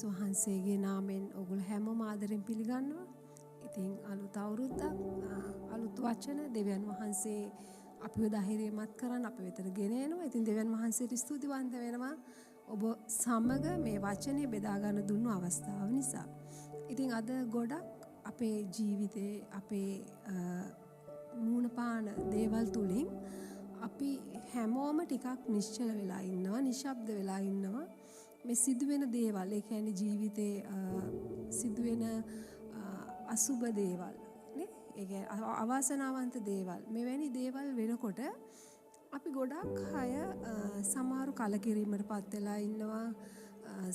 දෙවියන් වහන්සේගේ නාමයෙන් ඔගොල්ලෝ හැමෝම ආදරෙන් පිළිගන්නවා. ඉතින් අලුත් අවුරුද්දක් අලුත් වචන දෙවියන් වහන්සේ අපිව ධෛර්යමත් කරන් අපේ වෙතට ගෙන එනවා. ඉතින් දෙවියන් වහන්සේට ස්තුතිවන්ත වෙනවා ඔබ සමග මේ වචනේ බෙදා ගන්න දුන්නු අවස්ථාව නිසා. ඉතින් අද ගොඩක් අපේ ජීවිතේ අපේ මූණ පාන දේවල් තුලින් අපි හැමෝම ටිකක් නිශ්චල වෙලා ඉන්නවා, නිශ්ශබ්ද වෙලා ඉන්නවා. මේ සිදුවෙන දේවල්, ඒ කියන්නේ ජීවිතේ සිදුවෙන අසුබ දේවල් නේ, ඒ කියන්නේ අවාසනාවන්ත දේවල්, මෙවැනි දේවල් වෙනකොට අපි ගොඩක් අය සමහරු කලකිරීමටපත් වෙලා ඉන්නවා,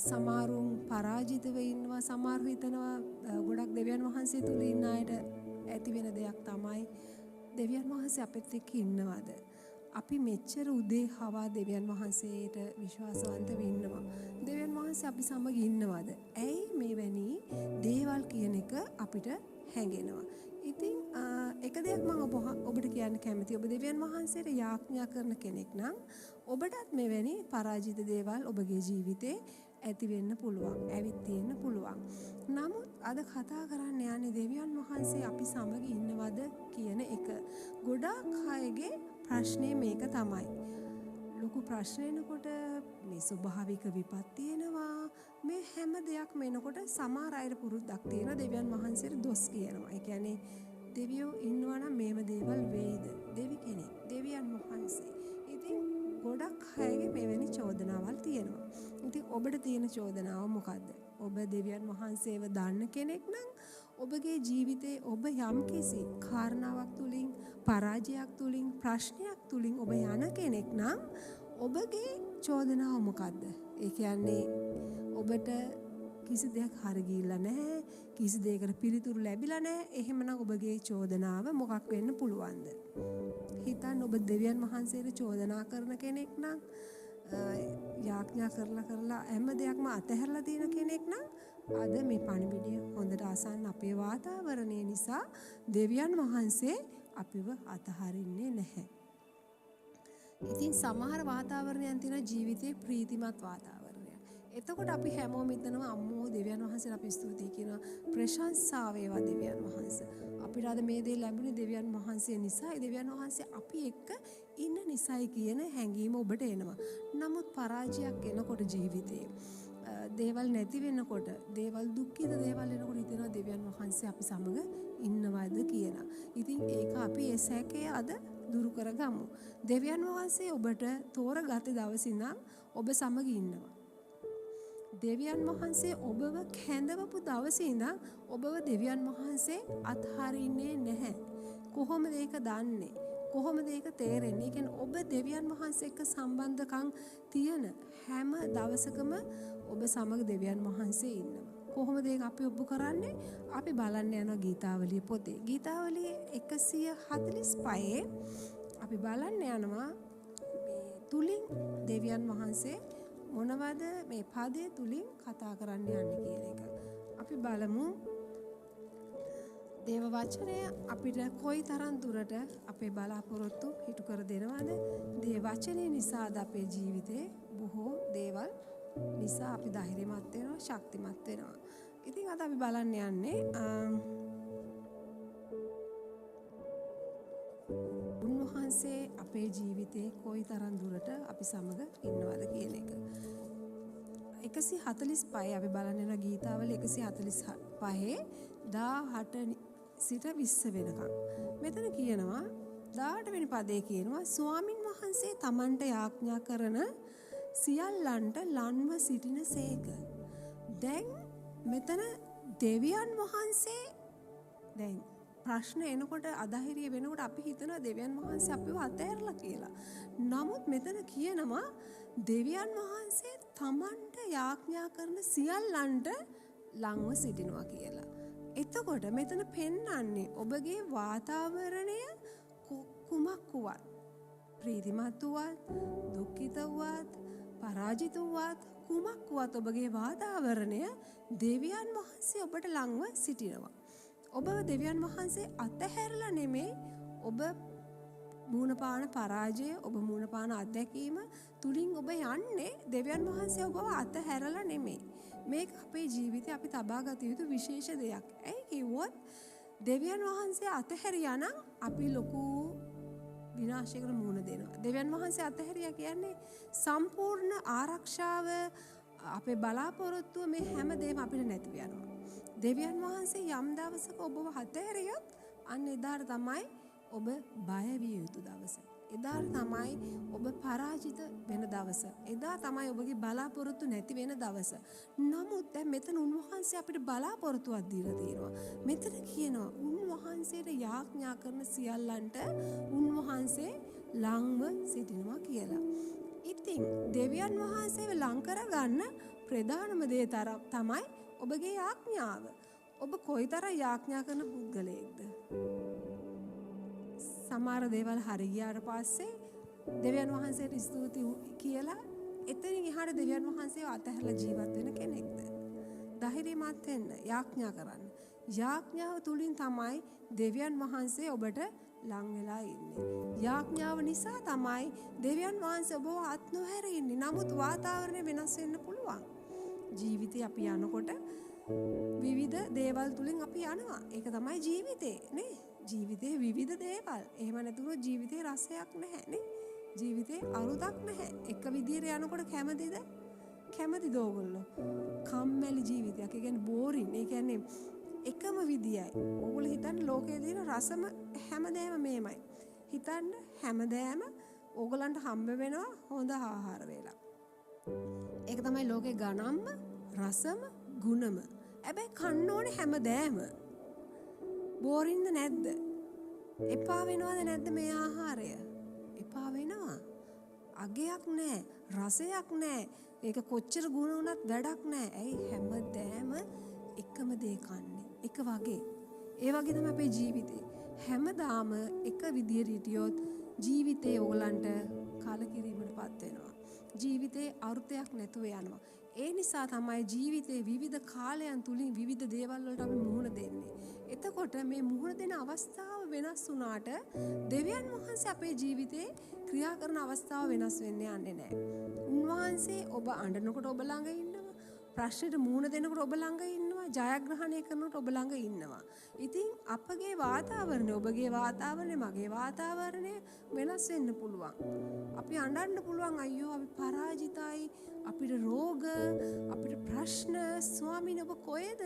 සමහරුන් පරාජිතව ඉන්නවා, සමහරු හිතනවා ගොඩක් දෙවියන් වහන්සේ තුල ඉන්න අයට ඇති වෙන දෙයක් තමයි දෙවියන් වහන්සේ අපිත් එක්ක ඉන්නවද? අපි මෙච්චර උදේ හවා දෙවියන් වහන්සේට විශ්වාසවන්ත වෙන්නවා. දෙවියන් වහන්සේ අපි සමග ඉන්නවද? ඇයි මෙවැනි දේවල් කියන එක අපිට හැඟෙනවා. ඉතින් එක දෙයක් මම ඔබට කියන්න කැමතියි. ඔබ දෙවියන් වහන්සේට යාඥා කරන කෙනෙක් නම් ඔබටත් මෙවැනි පරාජිත දේවල් ඔබගේ ජීවිතේ ඇති වෙන්න පුළුවන්, ඇවිත් තියෙන්න පුළුවන්. නමුත් අද කතා කරන්න යන්නේ දෙවියන් වහන්සේ අපි සමග ඉන්නවද කියන එක. ගොඩාක් අයගේ ප්‍රශ්නේ මේක තමයි. ලොකු ප්‍රශ්නයනකොට මේ ස්වභාවික විපත් තියෙනවා. මේ හැම දෙයක්ම එනකොට සමහර අය පුරුද්දක් තියෙනවා දෙවියන් වහන්සේට දොස් කියනවා. ඒ කියන්නේ දෙවියෝ ඉන්නවා නම් මේව දේවල් වෙයිද? දෙවි කෙනෙක්, දෙවියන් වහන්සේ. ඉතින් ගොඩක් අයගේ මෙවැනි චෝදනාවල් තියෙනවා. ඉතින් ඔබට තියෙන චෝදනාව මොකද්ද? ඔබ දෙවියන් වහන්සේව දන්න කෙනෙක් නම් ඔබගේ ජීවිතේ ඔබ යම්කිසි කාරණාවක් තුලින්, පරාජයක් තුලින්, ප්‍රශ්නයක් තුලින් ඔබ යන කෙනෙක් නම් ඔබගේ චෝදනාව මොකද්ද? ඒ කියන්නේ ඔබට කිසි දෙයක් හරි ගිහිල්ලා නැහැ, කිසි දෙයකට පිළිතුරු ලැබිලා නැහැ. එහෙමනම් ඔබගේ චෝදනාව මොකක් වෙන්න පුළුවන්ද? හිතන්න ඔබ දෙවියන් වහන්සේට චෝදනා කරන කෙනෙක් නම්, යාඥා කරලා හැම දෙයක්ම අතහැරලා තියෙන කෙනෙක් නම් අද මේ පණිවිඩය හොඳට අසන්න. අපේ වාතාවරණය නිසා දෙවියන් වහන්සේ අපිව අතහරින්නේ නැහැ. ඉතින් සමහර වාතාවරණයන් තියෙන ජීවිතේ ප්‍රීතිමත් වාතාවරණයක්. එතකොට අපි හැමෝම හිතනවා අම්මෝ දෙවියන් වහන්සේට අපි ස්තුතියි කියනවා, ප්‍රශංසා වේවා දෙවියන් වහන්සේ. අපිට අද මේ දේ ලැබුණේ දෙවියන් වහන්සේ නිසා, දෙවියන් වහන්සේ අපි එක්ක ඉන්න නිසායි කියන හැඟීම ඔබට එනවා. නමුත් පරාජයක් එනකොට ජීවිතේ දේවල් නැති වෙනකොට, දේවල් දුක්ඛිත දේවල් එනකොට හිතෙනවා දෙවියන් වහන්සේ අපි සමග ඉන්නවද කියලා. ඉතින් ඒක අපි ඒ සැකය අද දුරු කරගමු. දෙවියන් වහන්සේ ඔබට තෝරගත දවසේ ඉඳන් ඔබ සමග ඉන්නවා. දෙවියන් වහන්සේ ඔබව කැඳවපු දවසේ ඉඳන් ඔබව දෙවියන් වහන්සේ අත්හරින්නේ නැහැ. කොහොමද ඒක දන්නේ? කොහොමද ඒක තේරෙන්නේ? ඒ කියන්නේ ඔබ දෙවියන් වහන්සේ එක්ක සම්බන්ධකම් තියෙන හැම දවසකම ඔබ සමග දෙවියන් වහන්සේ ඉන්නවා. කොහොමද ඒක අපි ඔප්පු කරන්නේ? අපි බලන්න යනවා ගීතාවලිය පොතේ. ගීතාවලිය 145 අපි බලන්න යනවා මේ තුලින් දෙවියන් වහන්සේ මොනවද මේ පදයේ තුලින් කතා කරන්න යන්නේ කියන එක. අපි බලමු. දේව වචනය අපිට කොයි තරම් දුරට අපේ බලාපොරොත්තු හිටු කර දෙනවද? දේව වචනේ නිසා අපේ ජීවිතේ බොහෝ දේවල් නිසා අපි ධෛර්යමත් වෙනවා, ශක්තිමත් වෙනවා. ඉතින් අද අපි බලන්න යන්නේ උන්වහන්සේ අපේ ජීවිතේ කොයි තරම් දුරට අපි සමග ඉන්නවද කියන එක. 145 අපි බලන්න යන ගීතාවල 145 18 සිට 20 වෙනකම්. මෙතන කියනවා 18 වෙනි පදේ කියනවා ස්වාමින් වහන්සේ තමන්ට යාඥා කරන සියල්ලන්ට ලන්ව සිටින සේක. දැන් මෙතන දෙවියන් වහන්සේ දැන් ප්‍රශ්න එනකොට අධෛර්ය වෙනකොට අපි හිතනවා දෙවියන් වහන්සේ අපිව අතහැරලා කියලා. නමුත් මෙතන කියනවා දෙවියන් වහන්සේ තමන්ට යාඥා කරන සියල්ලන්ට ලංව සිටිනවා කියලා. එතකොට මෙතන පෙන්වන්නේ ඔබගේ වාතාවරණය කුමක් වුවත්, ප්‍රීතිමත් වුවත්, දුක්ඛිත වුවත්, පරාජිත වුවත්, කුමක් වුවත් ඔබගේ වාතාවරණය දෙවියන් වහන්සේ ඔබට ලංව සිටිනවා. ඔබ දෙවියන් වහන්සේ අතහැරලා නෙමෙයි ඔබ මූණපාන පරාජය, ඔබ මූණපාන අත්දැකීම තුලින් ඔබ යන්නේ දෙවියන් වහන්සේ ඔබව අතහැරලා නෙමෙයි. මේක අපේ ජීවිතේ අපි තබා ගත යුතු විශේෂ දෙයක්. ඇයි කිව්වොත් දෙවියන් වහන්සේ අතහැරියා නම් අපි ලොකු විනාශයකට මුහුණ දෙනවා. දෙවියන් වහන්සේ අතහැරියා කියන්නේ සම්පූර්ණ ආරක්ෂාව අපේ බලාපොරොත්තුව මේ හැම දෙයක්ම අපිට නැතිව යනවා. දෙවියන් වහන්සේ යම් දවසක ඔබව අතහැරියොත් අන්න එදාට තමයි ඔබ බය විය යුතු දවස. එදාට තමයි ඔබ පරාජිත වෙන දවස. එදා තමයි ඔබගේ බලාපොරොත්තු නැති වෙන දවස. නමුත් දැන් මෙතන උන්වහන්සේ අපිට බලාපොරොත්තුවක් දීලා තියෙනවා. මෙතන කියනවා උන්වහන්සේට යාඥා කරන සියල්ලන්ට උන්වහන්සේ ළඟම සිටිනවා කියලා. ඉතින් දෙවියන් වහන්සේව ලං කරගන්න ප්‍රධානම දේ තමයි ඔබගේ යාඥාව. ඔබ කොයිතරම් යාඥා කරන පුද්ගලයෙක්ද? සමහර දේවල් හරි ගියාට පස්සේ දෙවියන් වහන්සේට ස්තුති කියලා එතනින් එහාට දෙවියන් වහන්සේව අතහැරලා ජීවත් වෙන කෙනෙක්ද? ධෛර්යමත් වෙන්න, යාඥා කරන්න. යාඥාව තුලින් තමයි දෙවියන් වහන්සේ ඔබට ලං වෙලා ඉන්නේ. යාඥාව නිසා තමයි දෙවියන් වහන්සේ ඔබව අත් නොහැර ඉන්නේ. නමුත් වාතාවරණය වෙනස් වෙන්න පුළුවන්. ජීවිතේ අපි යනකොට විවිධ දේවල් තුලින් අපි යනවා. ඒක තමයි ජීවිතේ නේ. ජීවිතේ විවිධ දේවල්. එහෙම නැතුනොත් ජීවිතේ රසයක් නැහැ නේ. ජීවිතේ අරුතක් නැහැ. එක විදියට යනකොට කැමතිද? කැමතිද ඕගොල්ලෝ? කම්මැලි ජීවිතයක්. ඒ කියන්නේ බෝරින්. ඒ කියන්නේ එකම විදියයි. ඕගොල්ලෝ හිතන්නේ ලෝකයේ තියෙන රසම හැමදේම මේමයි. හිතන්න හැමදේම ඕගොල්ලන්ට හම්බ වෙනවා හොඳ ආහාර වේලා. ඒක තමයි ලෝකේ ගණන්ම රසම ගුණම. හැබැයි කන්න ඕනේ හැමදේම. බෝරින්ද නැද්ද? එපා වෙනවද නැද්ද මේ ආහාරය? එපා වෙනවා. අගයක් නැහැ, රසයක් නැහැ. ඒක කොච්චර ගුණ වුණත් වැඩක් නැහැ. ඇයි හැමදේම එකම දේ කන්නේ. එක වගේ. ඒ වගේ තමයි අපේ ජීවිතේ. හැමදාම එක විදියට හිටියොත් ජීවිතේ ඕගලන්ට කලකිරීමකටපත් වෙනවා. ජීවිතේ අර්ථයක් නැතුව යනවා. ඒ නිසා තමයි ජීවිතේ විවිධ කාලයන් තුලින් විවිධ දේවල් වලට අපි මුහුණ දෙන්නේ. එතකොට මේ මුහුණ දෙන අවස්ථාව වෙනස් වුණාට දෙවියන් වහන්සේ අපේ ජීවිතේ ක්‍රියා කරන අවස්ථාව වෙනස් වෙන්න යන්නේ නැහැ. උන්වහන්සේ ඔබ අඬනකොට ඔබ ළඟ ඉන්නවා. ප්‍රශ්නෙට මුහුණ දෙනකොට ඔබ ළඟ ඉන්නවා. ජයග්‍රහණය කරනකොට ඔබ ළඟ ඉන්නවා. ඉතින් අපගේ වාතාවරණය, ඔබගේ වාතාවරණය, මගේ වාතාවරණය වෙනස් වෙන්න පුළුවන්. අපි අඬන්න පුළුවන් අයියෝ අපි පරාජිතයි, අපිට රෝග, අපිට ප්‍රශ්න, ස්වාමීන් ඔබ කොහෙද?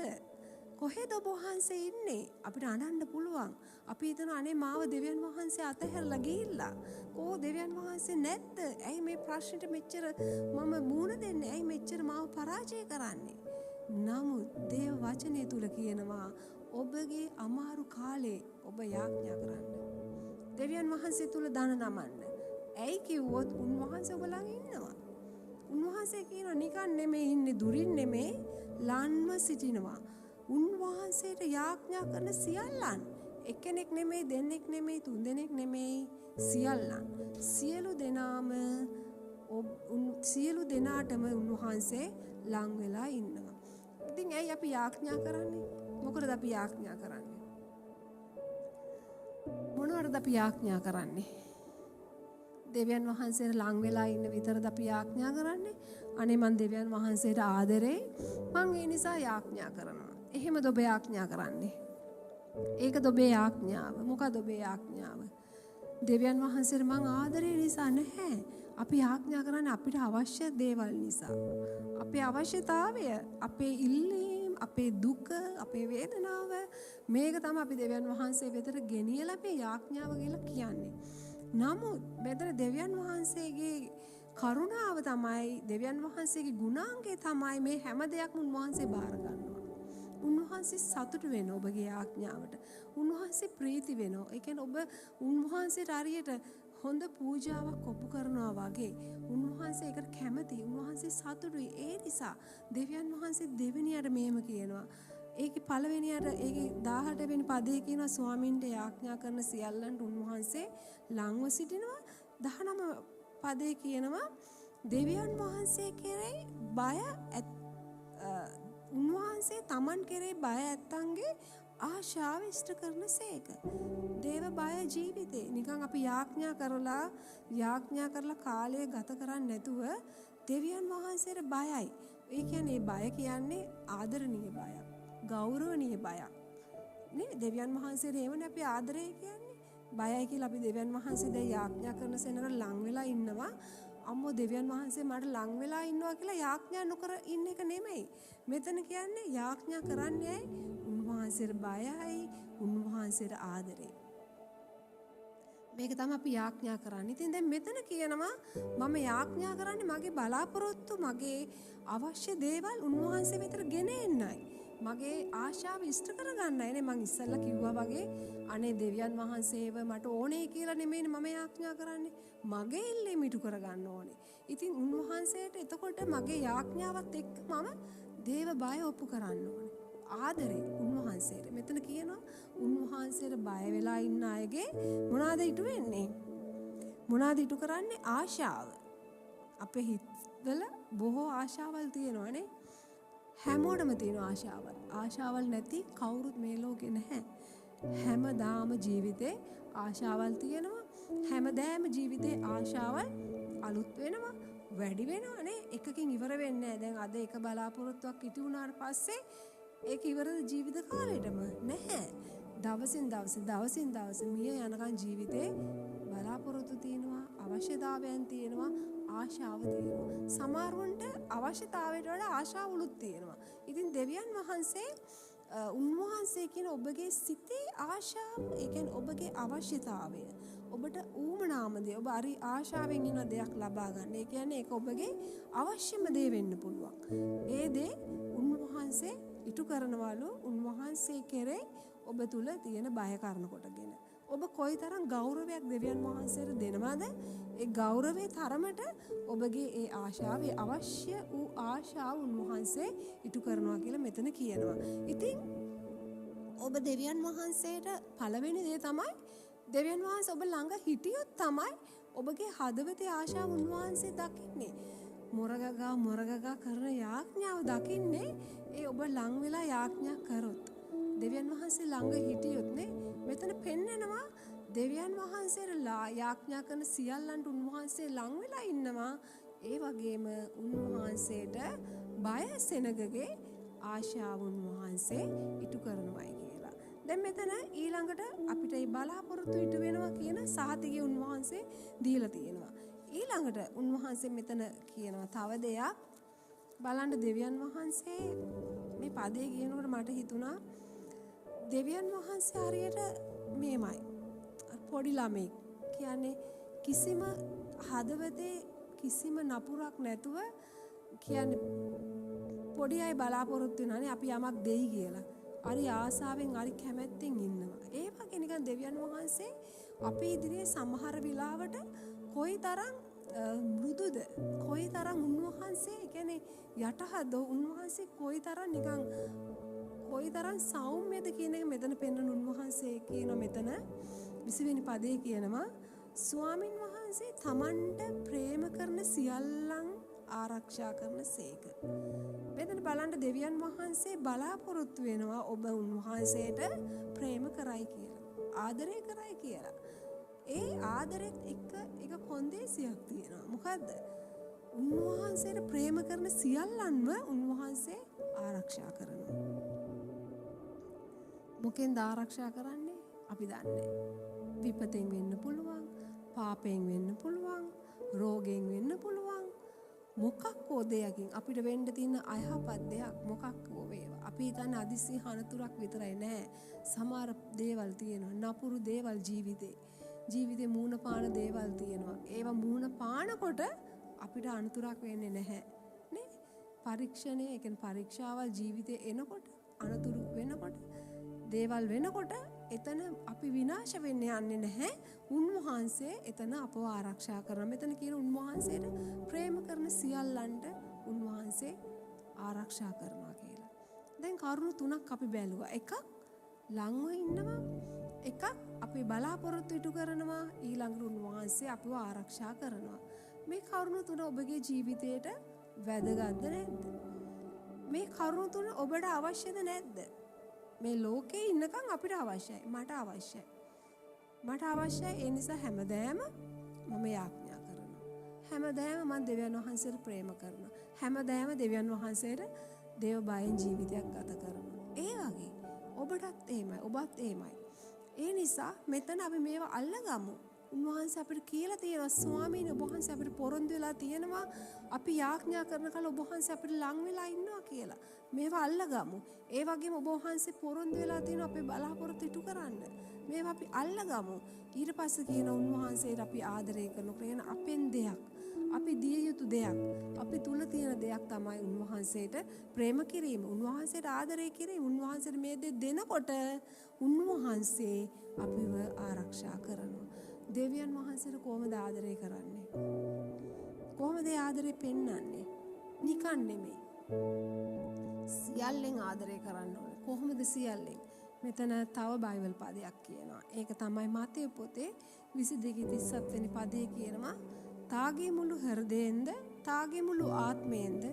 කොහෙද ඔබ වහන්සේ ඉන්නේ? අපිට අඬන්න පුළුවන්. අපි හිතන අනේ මාව දෙවියන් වහන්සේ අතහැරලා ගිහිල්ලා. කෝ දෙවියන් වහන්සේ නැද්ද? ඇයි මේ ප්‍රශ්නෙට මෙච්චර මම මුහුණ දෙන්නේ? ඇයි මෙච්චර මාව පරාජය කරන්නේ? නමුත් දේව වචනය තුල කියනවා ඔබගේ අමාරු කාලේ ඔබ යාඥා කරන්න. දෙවියන් වහන්සේ තුල දන නමන්න. ඇයි කිව්වොත් උන්වහන්සේ ඔබ ළඟ ඉන්නවා. උන්වහන්සේ කියනවා නිකන් නෙමෙයි ඉන්නේ, දුරින් නෙමෙයි, ළන්ව සිටිනවා. උන්වහන්සේට යාඥා කරන සියල්ලන්, එක්කෙනෙක් නෙමෙයි, දෙන්නෙක් නෙමෙයි, තුන්දෙනෙක් නෙමෙයි, සියල්ලන්, සියලු දෙනාටම උන්වහන්සේ ලං වෙලා ඉන්නවා. ඉතින් ඇයි අපි යාඥා කරන්නේ? මොකටද අපි යාඥා කරන්නේ? මොනවටද අපි යාඥා කරන්නේ? දෙවියන් වහන්සේට ලං වෙලා ඉන්න විතරද අපි යාඥා කරන්නේ? අනේ මං දෙවියන් වහන්සේට ආදරේ, මං ඒ නිසා යාඥා කරනවා. එහෙමද ඔබ යාඥා කරන්නේ? ඒකද ඔබේ යාඥාව? මොකද ඔබේ යාඥාව? දෙවියන් වහන්සේට මං ආදරේ නිසා නැහැ. අපි යාඥා කරන්නේ අපිට අවශ්‍ය දේවල් නිසා. අපේ අවශ්‍යතාවය, අපේ ඉල්ලීම්, අපේ දුක, අපේ වේදනාව, මේක තමයි අපි දෙවියන් වහන්සේ වෙතට ගෙනියලා මේ යාඥාව කියලා කියන්නේ. නමුත් මෙතන දෙවියන් වහන්සේගේ කරුණාව තමයි, දෙවියන් වහන්සේගේ ගුණාංගය තමයි මේ හැම දෙයක්ම උන්වහන්සේ බාර ගන්නවා. උන්වහන්සේ සතුටු වෙනවා ඔබගේ යාඥාවට. උන්වහන්සේ ප්‍රීති වෙනවා. ඒ කියන්නේ ඔබ උන්වහන්සේට හරියට හොඳ පූජාවක් ඔප්පු කරනවා වගේ උන්වහන්සේ ඒකට කැමති. උන්වහන්සේ සතුටුයි. ඒ නිසා දෙවියන් වහන්සේ දෙවෙනියට මෙහෙම කියනවා. ඒකේ පළවෙනියට ඒකේ 18 වෙනි පදේ කියනවා ස්වාමින්ට යාඥා කරන සියල්ලන්ට උන්වහන්සේ ලංව සිටිනවා. 19 පදේ කියනවා දෙවියන් වහන්සේ කෙරෙහි බය උන්වහන්සේ තමන් කෙරේ බය ඇත්තන්ගේ ආශාව ඉෂ්ට කරන සේක. දේව බය ජීවිතේ නිකන් අපි යාඥා කරලා කාලය ගත කරන්නේ නැතුව දෙවියන් වහන්සේට බයයි. ඒ කියන්නේ බය කියන්නේ ආදරණීය බයක්, ගෞරවණීය බයක්. නේ දෙවියන් වහන්සේට එහෙමනේ අපි ආදරය කියන්නේ. බයයි කියලා අපි දෙවියන් වහන්සේ දැන් යාඥා කරන සෙනඟ ලං වෙලා ඉන්නවා. අම්මෝ දෙවියන් වහන්සේ මට ලං වෙලා ඉන්නවා කියලා යාඥා නොකර ඉන්න එක නෙමෙයි. මෙතන කියන්නේ යාඥා කරන්නේ උන්වහන්සේට බයයි, උන්වහන්සේට ආදරේ. මේක තමයි අපි යාඥා කරන්නේ. ඉතින් දැන් මෙතන කියනවා මම යාඥා කරන්නේ මගේ බලාපොරොත්තු, මගේ අවශ්‍ය දේවල් උන්වහන්සේ වෙතට ගෙන එන්නයි. මගේ ආශාව ඉෂ්ට කරගන්නයි නේ. මං ඉස්සෙල්ලා කිව්වා වගේ අනේ දෙවියන් වහන්සේව මට ඕනේ කියලා නෙමෙයි මම යාඥා කරන්නේ. මගේ ඉල්ලීම ඉටු කරගන්න ඕනේ. ඉතින් උන්වහන්සේට එතකොට මගේ යාඥාවත් එක්ක මම දේව බය ඔප්පු කරන්න ඕනේ. ආදරේ උන්වහන්සේට. මෙතන කියනවා උන්වහන්සේට බය වෙලා ඉන්න අයගේ මොනවාද ඉටු වෙන්නේ? මොනවාද ඉටු කරන්නේ? ආශාව. අපේ හිතවල බොහෝ ආශාවල් තියෙනවානේ. හැමෝටම තියෙන ආශාවල්. ආශාවල් නැති කවුරුත් මේ ලෝකේ නැහැ. හැමදාම ජීවිතේ ආශාවල් තියෙනවා. හැමදාම ජීවිතේ ආශාවල් අලුත් වෙනවා, වැඩි වෙනවා නේ. එකකින් ඉවර වෙන්නේ නැහැ. දැන් අද එක බලාපොරොත්තුවක් ඉටු වුණාට පස්සේ ඒක ඉවරද ජීවිත කාලෙටම නැහැ. දවසින් දවස මිය යනකන් ජීවිතේ බලාපොරොත්තු තියෙනවා, අවශ්‍යතාවයන් තියෙනවා, ආශාව තියෙනවා. සමහරවන්ට අවශ්‍යතාවයට වඩා ආශාවලුත් තියෙනවා. ඉතින් දෙවියන් වහන්සේ උන්වහන්සේ කියන ඔබගේ සිතේ ආශාව, ඒ කියන්නේ ඔබගේ අවශ්‍යතාවය, ඔබට ඌමනාම දේ, ඔබ හරි ආශාවෙන් ඉන්න දෙයක් ලබා ගන්න. ඒ කියන්නේ ඒක ඔබගේ අවශ්‍යම දේ වෙන්න පුළුවන්. ඒ දේ උන්වහන්සේ ඉටු කරනවලු උන්වහන්සේ කෙරේ ඔබ තුල තියෙන බය කරන කොටගෙන. ඔබ කොයිතරම් ගෞරවයක් දෙවියන් වහන්සේට දෙනවද? ඒ ගෞරවයේ තරමට ඔබගේ ඒ ආශාවේ අවශ්‍ය වූ ආශාව උන්වහන්සේ ඉටු කරනවා කියලා මෙතන කියනවා. ඉතින් ඔබ දෙවියන් වහන්සේට පළවෙනි දේ තමයි දෙවියන් වහන්සේ ඔබ ළඟ හිටියොත් තමයි ඔබගේ හදවතේ ආශාව උන්වහන්සේ දකින්නේ. මොරගගා කරන යාඥාව දකින්නේ ඒ ඔබ ලං වෙලා යාඥා කරොත්. දෙවියන් වහන්සේ ළඟ හිටියොත් නේ මෙතන පෙන්නනවා දෙවියන් වහන්සේට යාඥා කරන සියල්ලන්ට උන්වහන්සේ ලං වෙලා ඉන්නවා. ඒ වගේම උන්වහන්සේට බය සෙනගගේ ආශාව උන්වහන්සේ ඉටු කරනවායි කියලා. දැන් මෙතන ඊළඟට අපිට මේ බලාපොරොත්තු ඉටු වෙනවා කියන සහතිකය උන්වහන්සේ දීලා තියෙනවා. ඊළඟට උන්වහන්සේ මෙතන කියනවා තව දෙයක්. බලන්න දෙවියන් වහන්සේ මේ පදේ කියනකොට මට හිතුණා දෙවියන් වහන්සේ හරියට මේමයි. පොඩි ළමෙක් කියන්නේ කිසිම හදවතේ කිසිම නපුරක් නැතුව කියන්නේ පොඩි අය බලාපොරොත්තු වෙනානේ අපි යමක් දෙයි කියලා. හරි ආසාවෙන් හරි කැමැත්තෙන් ඉන්නවා. ඒ වගේ නිකන් දෙවියන් වහන්සේ අපි ඉදිරියේ සමහර වෙලාවට කොයිතරම් මෘදුද, කොයිතරම් උන්වහන්සේ කියන්නේ යටහද උන්වහන්සේ කොයිතරම් නිකන් කොයිතරම් සෞම්‍යද කියන එක මෙතන පෙන්වන උන්වහන්සේ කියන මෙතන 20 වෙනි පදේ කියනවා ස්වාමින් වහන්සේ තමන්ට ප්‍රේම කරන සියල්ලන් ආරක්ෂා කරන සේක. මෙතන බලන්න දෙවියන් වහන්සේ බලාපොරොත්තු වෙනවා ඔබ උන්වහන්සේට ප්‍රේම කරයි කියලා, ආදරය කරයි කියලා. ඒ ආදරෙත් එක්ක එක කොන්දේසියක් තියෙනවා. මොකද්ද? උන්වහන්සේට ප්‍රේම කරන සියල්ලන්ව උන්වහන්සේ ආරක්ෂා කරනවා. මොකෙන්ද ආරක්ෂා කරන්නේ? අපි දන්නේ. විපතෙන් වෙන්න පුළුවන්, පාපයෙන් වෙන්න පුළුවන්, රෝගයෙන් වෙන්න පුළුවන්. මොකක් හෝ දෙයකින් අපිට වෙන්න තියෙන අයහපත් දෙයක් මොකක් හෝ වේවා. අපි හිතන්නේ අදිසි හනතුරක් විතරයි නෑ. සමහර දේවල් තියෙනවා. නපුරු දේවල් ජීවිතේ මූණ පාන දේවල් තියෙනවා. ඒවා මූණ පානකොට අපිට අනතුරක් වෙන්නේ නැහැ. නේ? පරීක්ෂණය, ඒ කියන්නේ පරීක්ෂාවල් ජීවිතේ එනකොට අනතුරු වෙනකොට දේවල් වෙනකොට එතන අපි විනාශ වෙන්න යන්නේ නැහැ. උන්වහන්සේ එතන අපව ආරක්ෂා කරනවා. මෙතන කියන උන්වහන්සේට ප්‍රේම කරන සියල්ලන්ට උන්වහන්සේ ආරක්ෂා කරනවා කියලා. දැන් කරුණු තුනක් අපි බැලුවා. එකක් ලංව ඉන්නවා. එකක් අපි බලාපොරොත්තු ඉටු කරනවා. ඊළඟට උන්වහන්සේ අපව ආරක්ෂා කරනවා. මේ කරුණු තුන ඔබගේ ජීවිතයට වැදගත්ද නැද්ද? මේ කරුණු තුන ඔබට අවශ්‍යද නැද්ද? මේ ලෝකේ ඉන්නකම් අපිට අවශ්‍යයි. මට අවශ්‍යයි. ඒ නිසා හැමදාම මම යාඥා කරනවා. හැමදාම මම දෙවියන් වහන්සේට ප්‍රේම කරනවා. හැමදාම දෙවියන් වහන්සේට දේව බයෙන් ජීවිතයක් ගත කරනවා. ඒ වගේ ඔබටත් එහෙමයි, ඔබත් එහෙමයි. ඒ නිසා මෙතන අපි මේවා අල්ලගමු. උන්වහන්සේ අපිට කියලා තියෙනවා ස්වාමීන් වහන්සේ අපිට පොරොන්දු වෙලා තියෙනවා අපි යාඥා කරන කල ඔබ වහන්සේ අපිට ලං වෙලා ඉන්නවා කියලා. මේවා අල්ලගමු. ඒ වගේම ඔබ වහන්සේ පොරොන්දු වෙලා තියෙනවා අපේ බලාපොරොත්තු ඉටු කරන්න. මේවා අපි අල්ලගමු. ඊට පස්සේ කියන උන්වහන්සේට අපි ආදරය කරනවා කියන අපෙන් දෙයක්. අපි දිය යුතු දෙයක්. අපි තුල තියෙන දෙයක් තමයි උන්වහන්සේට ප්‍රේම කිරීම. උන්වහන්සේට ආදරය කිරීම. උන්වහන්සේට මේ දේ දෙනකොට උන්වහන්සේ අපිව ආරක්ෂා කරනවා. දෙවියන් වහන්සේට කොහොමද ආදරය කරන්නේ? කොහොමද ආදරේ පෙන්වන්නේ? නිකන් නෙමෙයි. සියල්ලෙන් ආදරය කරන්න ඕනේ. කොහොමද සියල්ලෙන්? මෙතන තව බයිබල් පදයක් කියනවා. ඒක තමයි මතේ පොතේ 22:37 වෙනි පදේ කියනවා. තාගේ මුළු හෘදයෙන්ද, තාගේ මුළු ආත්මයෙන්ද,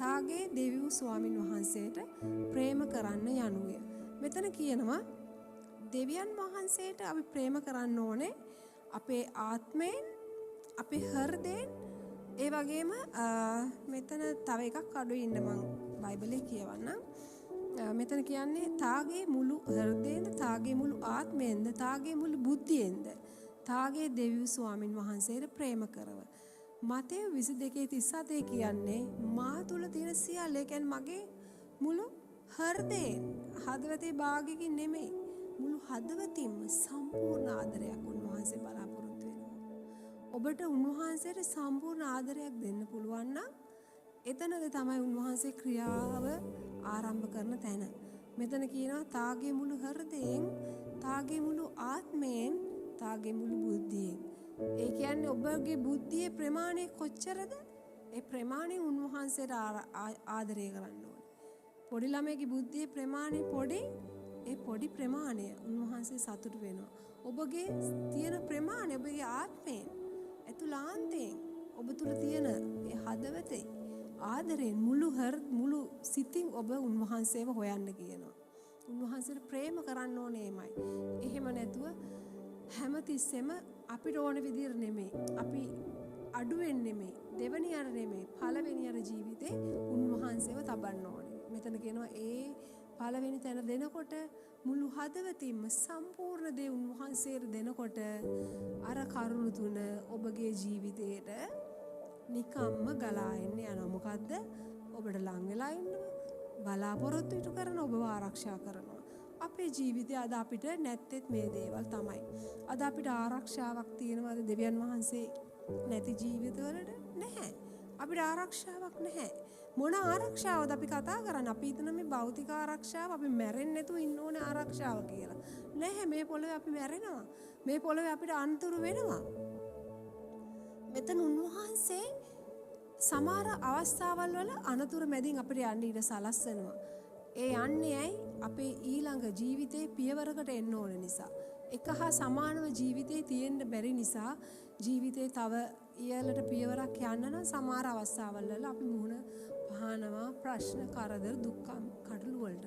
තාගේ දෙවියන් ස්වාමින් වහන්සේට ප්‍රේම කරන්න යනුය. මෙතන කියනවා දෙවියන් වහන්සේට අපි ප්‍රේම කරන්න ඕනේ අපේ ආත්මයෙන්, අපේ හෘදයෙන්. ඒ වගේම මෙතන තව එකක් අඩුයි ඉන්න මම බයිබලේ කියවන්නම්. මෙතන කියන්නේ තාගේ මුළු හෘදයෙන්ද, තාගේ මුළු ආත්මයෙන්ද, තාගේ මුළු බුද්ධියෙන්ද, තාගේ දෙවියන් ස්වාමින් වහන්සේට ප්‍රේම කරව. මතේ 22:37 කියන්නේ මා තුල තියෙන සියල්ල, ඒ කියන්නේ මගේ මුළු හෘදයෙන්, හදවතේ භාගයකින් නෙමෙයි, මුළු හදවතින්ම සම්පූර්ණ ආදරයක් උන්වහන්සේ බලාපොරොත්තු වෙනවා. ඔබට උන්වහන්සේට සම්පූර්ණ ආදරයක් දෙන්න පුළුවන් නම් එතනද තමයි උන්වහන්සේ ක්‍රියාව ආරම්භ කරන තැන. මෙතන කියනවා තාගේ මුළු හෘදයෙන්, තාගේ මුළු ආත්මයෙන්, තාගේ මුළු බුද්ධියෙන්. ඒ කියන්නේ ඔබගේ බුද්ධියේ ප්‍රමාණය කොච්චරද? ඒ ප්‍රමාණය උන්වහන්සේට ආදරය කරන්න ඕනේ. පොඩි ළමයිගේ බුද්ධියේ ප්‍රමාණය පොඩි, ඒ පොඩි ප්‍රමාණය උන්වහන්සේ සතුටු වෙනවා. ඔබගේ තියෙන ප්‍රමාණය ඔබගේ ආත්මයෙන්, ඇතුළාන්තයෙන් ඔබ තුල තියෙන ඒ හදවතේ ආදරයෙන් මුළු සිතින් ඔබ උන්වහන්සේව හොයන්න කියනවා. උන්වහන්සේට ප්‍රේම කරන්න ඕනේමයි. එහෙම නැතුව හැමතිස්සෙම අපිට ඕන විදිහට නෙමෙයි. අපි අඩුවෙන් නෙමෙයි, දෙවෙනි අර නෙමෙයි, පළවෙනි අර ජීවිතේ උන්වහන්සේව තබන්න ඕනේ. මෙතන කියනවා ඒ පළවෙනි තැන දෙනකොට මුළු හදවතින්ම සම්පූර්ණ දේ උන්වහන්සේට දෙනකොට අර කරුණු තුන ඔබගේ ජීවිතේට නිකම්ම ගලා එන්නේ යනවා. මොකද්ද? ඔබට ලං වෙලා ඉන්නවා, බලාපොරොත්තු ඉටු කරන, ඔබව ආරක්ෂා කරනවා. අපේ ජීවිතය අද අපිට නැත්තේත් මේ දේවල් තමයි. අද අපිට ආරක්ෂාවක් තියෙනවද දෙවියන් වහන්සේ නැති ජීවිතවලට? නැහැ. අපිට ආරක්ෂාවක් නැහැ. මොන ආරක්ෂාවද අපි කතා කරන්නේ? අපි හිතන මේ භෞතික ආරක්ෂාව, අපි මැරෙන්නේ නැතුව ඉන්න ඕනේ ආරක්ෂාව කියලා. නැහැ, මේ පොළවේ අපි මැරෙනවා. මේ පොළවේ අපිට අන්තුරු වෙනවා. මෙතන උන්වහන්සේ සමහර අවස්ථාවල් වල අනතුරු මැදින් අපිට යන්න ඉඩ සලස්වනවා. ඒ යන්නේ ඇයි? අපේ ඊළඟ ජීවිතේ පියවරකට එන්න ඕන නිසා. එක හා සමානව ජීවිතේ තියෙන්න බැරි නිසා ජීවිතේ තව ඉහළට පියවරක් යන්න නම් සමහර අවස්ථාවල් වල අපි මුහුණ පහනවා ප්‍රශ්න, කරදර, දුක්ඛම්, කඩළු වලට.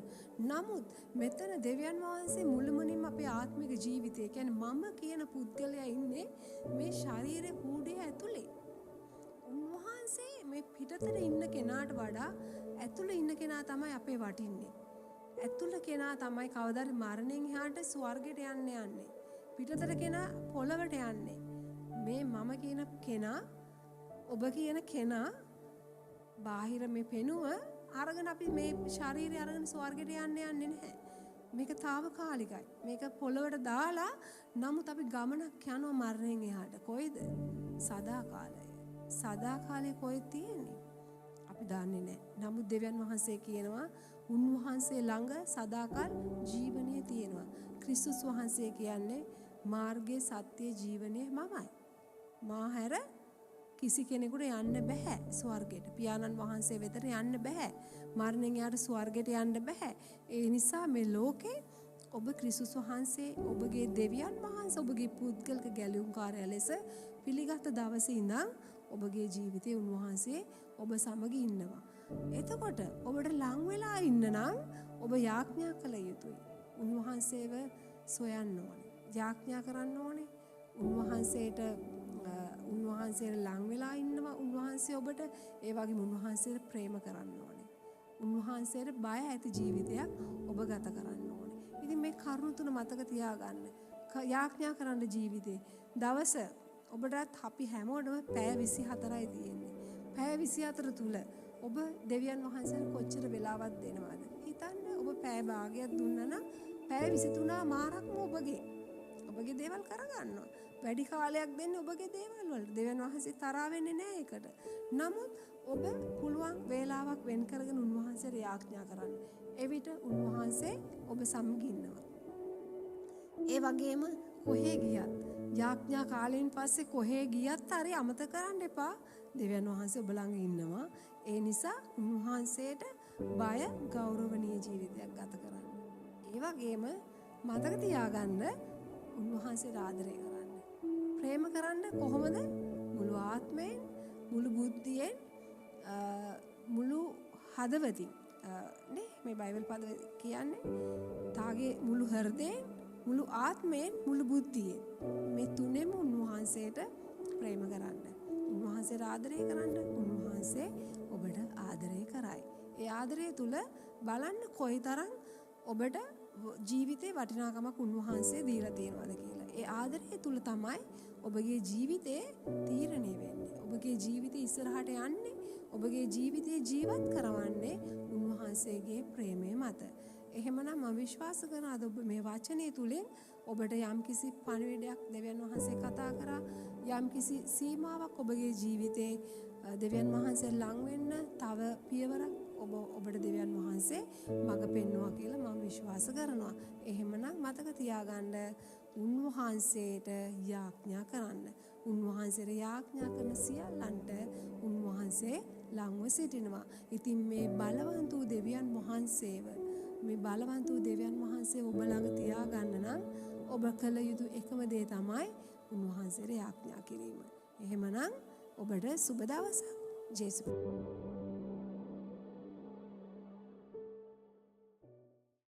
නමුත් මෙතන දෙවියන් වහන්සේ මුළුමනින්ම අපේ ආත්මික ජීවිතය, කියන්නේ මම කියන පුද්ගලයා ඉන්නේ මේ ශරීරේ කූඩේ ඇතුලේ. උන්වහන්සේ මේ පිටතට ඉන්න කෙනාට වඩා ඇතුළේ ඉන්න කෙනා තමයි අපේ වටින්නේ. ඇතුළ කෙනා තමයි කවදාද මරණයෙන් එහාට ස්වර්ගයට යන්නේ. පිටතට කෙනා පොළවට යන්නේ. මේ මම කියන කෙනා, ඔබ කියන කෙනා බාහිර මේ පෙනුම අරගෙන අපි මේ ශරීරය අරගෙන ස්වර්ගයට යන්නේ නැහැ. මේක తాවකාලිකයි. මේක පොළවට දාලා නමුත් අපි ගමනක් යනවා මරණයෙන් එහාට. කොයිද? සදාකාලය. සදාකාලේ කොහෙද තියෙන්නේ? අපි දන්නේ නැහැ. නමුත් දෙවියන් වහන්සේ කියනවා උන්වහන්සේ ළඟ සදාකල් ජීවනය තියෙනවා. ක්‍රිස්තුස් වහන්සේ කියන්නේ මාර්ගයේ, සත්‍ය, ජීවනයේ මමයි. මා හැර කිසි කෙනෙකුට යන්න බෑ ස්වර්ගයට. පියාණන් වහන්සේ වෙතට යන්න බෑ. මරණයෙන් යාට ස්වර්ගයට යන්න බෑ. ඒ නිසා මේ ලෝකේ ඔබ ක්‍රිස්තුස් වහන්සේ ඔබගේ දෙවියන් වහන්සේ ඔබගේ පුද්ගලික ගැලවුම්කාරයා ලෙස පිළිගත් දවසේ ඉඳන් ඔබගේ ජීවිතේ උන්වහන්සේ ඔබ සමග ඉන්නවා. එතකොට ඔබට ලං වෙලා ඉන්න නම් ඔබ යාඥා කළ යුතුයි. උන්වහන්සේව සොයන්න ඕනේ. යාඥා කරන්න ඕනේ. උන්වහන්සේට ලං වෙලා ඉන්නවා උන්වහන්සේ ඔබට ඒ වගේම උන්වහන්සේට ප්‍රේම කරන්න ඕනේ. උන්වහන්සේට බය ඇති ජීවිතයක් ඔබ ගත කරන්න ඕනේ. ඉතින් මේ කරුණු තුන මතක තියාගන්න. යාඥා කරන්න ජීවිතේ. දවස ඔබටත් අපි හැමෝටම පැය 24යි තියෙන්නේ. පැය 24 තුල ඔබ දෙවියන් වහන්සේට කොච්චර වෙලාවක් දෙනවද? හිතන්න ඔබ පැය භාගයක් දුන්නා නම් පැය 23 මාරක්ම ඔබගේ දේවල් කරගන්නවා. වැඩි කාලයක් දෙන්න ඔබගේ දේවල් වලට. දෙවියන් වහන්සේ තරහා වෙන්නේ නැහැ ඒකට. නමුත් ඔබ පුළුවන් වේලාවක් වෙන් කරගෙන උන්වහන්සේට යාඥා කරන්න. එවිට උන්වහන්සේ ඔබ සමගින්නවා. ඒ වගේම කොහේ ගියත් යාඥා කාලයෙන් පස්සේ කොහේ ගියත් හරි අමතක කරන්න එපා. දෙවියන් වහන්සේ ඔබ ළඟ ඉන්නවා. ඒ නිසා උන්වහන්සේට බය ගෞරවනීය ජීවිතයක් ගත කරන්න. ඒ වගේම මතක තියාගන්න උන්වහන්සේට ආදරය කරන්න. ප්‍රේම කරන්න කොහොමද? මුළු ආත්මයෙන්, මුළු බුද්ධියෙන්, මුළු හදවතින් නේ මේ බයිබල් පද කියන්නේ තාගේ මුළු හෘදයෙන්, මුළු ආත්මයෙන්, මුළු බුද්ධියෙන් මේ තුනෙම උන්වහන්සේට ප්‍රේම කරන්න. උන්වහන්සේට ආදරය කරන්න. උන්වහන්සේ ඔබට ආදරය කරයි. ඒ ආදරය තුල බලන්න කොයිතරම් ඔබට ජීවිතේ වටිනාකමක් උන්වහන්සේ දීලා තියෙනවද කියලා. ඒ ආදරය තුල තමයි ඔබගේ ජීවිතේ තීරණය වෙන්නේ. ඔබගේ ජීවිතේ ඉස්සරහට යන්නේ, ඔබගේ ජීවිතේ ජීවත් කරවන්නේ උන්වහන්සේගේ ප්‍රේමය මත. එහෙමනම් මම විශ්වාස කරනවා ඔබ මේ වචනේ තුලින් ඔබට යම්කිසි පණිවිඩයක් දෙවියන් වහන්සේ කතා කරා, යම්කිසි සීමාවක් ඔබගේ ජීවිතේ දෙවියන් වහන්සේ ලං වෙන්න තව පියවරක් ඔබට දෙවියන් වහන්සේ මඟ පෙන්වුවා කියලා මම විශ්වාස කරනවා. එහෙමනම් මතක තියාගන්න උන්වහන්සේට යාඥා කරන්න. උන්වහන්සේට යාඥා කරන සියල්ලන්ට උන්වහන්සේ ලංව සිටිනවා. ඉතින් මේ බලවන්ත වූ දෙවියන් වහන්සේව මේ බලවන්ත වූ දෙවියන් වහන්සේ ඔබ ළඟ තියාගන්න නම් ඔබ කළ යුතු එකම දේ තමයි උන්වහන්සේට යාඥා කිරීම. එහෙමනම් ඔබට සුබ දවසක්. ජේසුස්